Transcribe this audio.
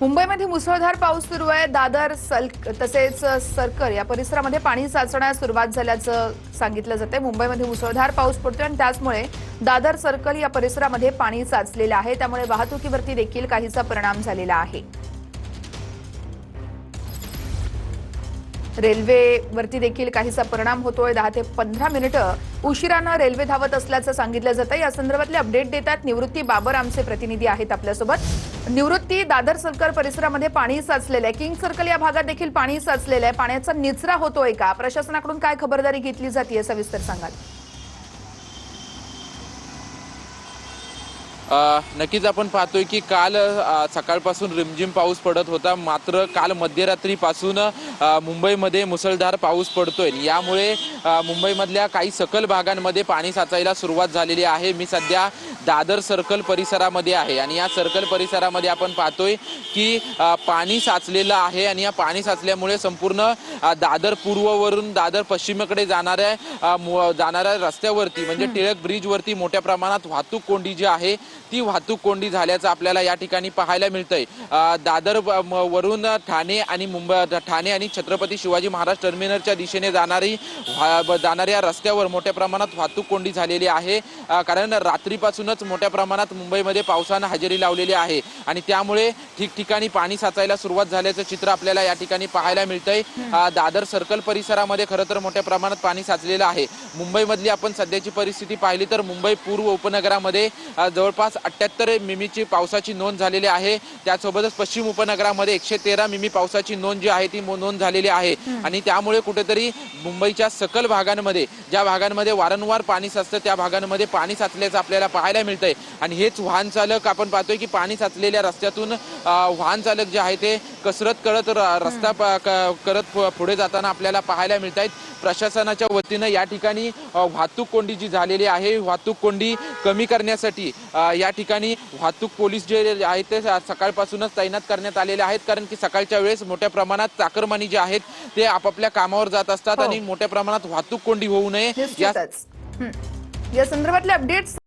मुंबईमध्ये मुसळधार पाऊस सुरू आहे। दादर तसेच सरकर या परिसरामध्ये पाणी साचण्यास सुरुवात झाल्याचं सांगितलं जाते। मुंबईमध्ये मुसळधार पाऊस पडतोय आणि त्याचमुळे दादर सर्कल या परिसरामध्ये पाणी साचलेलं आहे। त्यामुळे वाहतुकीवरती देखील काहीसा परिणाम झालेला आहे। रेल्वेवरती देखील काहीसा परिणाम होतोय। 10 ते 15 मिनिटं उशिरानं रेल्वे धावत असल्याचं सांगितलं जातं। या संदर्भातले अपडेट देतात निवृत्ती बाबर, आमचे प्रतिनिधी आहेत आपल्यासोबत। निवृत्ती, दादर सर्कल परिसरामध्ये पाणी साचलेलं आहे। किंग सर्कल या भागात देखील पाणी साचलेलं आहे। पाण्याचा निचरा होतोय का? प्रशासनाकडून काय खबरदारी घेतली जाते सविस्तर सांगाल? नक्कीच आपण पाहतोय की काल सकाळपासून रिमझिम पाऊस पडत होता, मात्र काल मध्यरात्रीपासून मुंबईमध्ये मुसळधार पाऊस पडतोय। यामुळे मुंबईमधल्या काही सखल भागांमध्ये पाणी साचायला सुरुवात झालेली आहे। मी सध्या दादर सर्कल परिसरामध्ये आहे आणि या सर्कल परिसरामध्ये आपण पाहतोय की पाणी साचलेलं आहे आणि या पाणी साचल्यामुळे संपूर्ण दादर पूर्ववरून दादर पश्चिमेकडे जाणाऱ्या रस्त्यावरती म्हणजे टिळक ब्रिजवरती मोठ्या प्रमाणात वाहतूक कोंडी जी आहे ती वाहतूक कोंडी झाल्याचं आपल्याला या ठिकाणी पाहायला मिळतंय। दादर वरून ठाणे आणि छत्रपती शिवाजी महाराज टर्मिनलच्या दिशेने जाणाऱ्या रस्त्यावर मोठ्या प्रमाणात वाहतूक कोंडी झालेली आहे। कारण रात्रीपासूनच मोठ्या प्रमाणात मुंबईमध्ये पावसानं हजेरी लावलेली आहे आणि त्यामुळे ठिकठिकाणी पाणी साचायला सुरुवात झाल्याचं चित्र आपल्याला या ठिकाणी पाहायला मिळतंय। दादर सर्कल परिसरामध्ये खरं तर मोठ्या प्रमाणात पाणी साचलेलं आहे। मुंबईमधली आपण सध्याची परिस्थिती पाहिली तर मुंबई पूर्व उपनगरामध्ये जवळपास 78 मिमीची पावसाची नोंद झालेली आहे। त्यासोबतच पश्चिम उपनगरामध्ये 113 मिमी पावसाची नोंद जी आहे ती नोंद झालेली आहे आणि त्यामुळे कुठेतरी मुंबईच्या सकल भागांमध्ये ज्या भागांमध्ये वारंवार पाणी साचतं त्या भागांमध्ये पाणी साचल्याचं आपल्याला पाहायला मिळतंय आणि हेच वाहन चालक आपण पाहतोय की पाणी साचलेल्या रस्त्यातून वाहन चालक जे आहे ते कसरत करत पुढे जाताना आपल्याला पाहायला मिळत आहेत। प्रशासनाच्या वतीनं या ठिकाणी वाहतूक कोंडी जी झालेली आहे वाहतूक कोंडी कमी करण्यासाठी या ठिकाणी वाहतूक पोलीस जे आहेत ते सकाळपासूनच तैनात करण्यात आलेले आहेत। कारण की सकाळच्या वेळेस मोठ्या प्रमाणात चाकरमानी जे आहेत ते आपापल्या कामावर जात असतात आणि मोठ्या प्रमाणात वाहतूक कोंडी होऊ नये या संदर्भातले अपडेट्स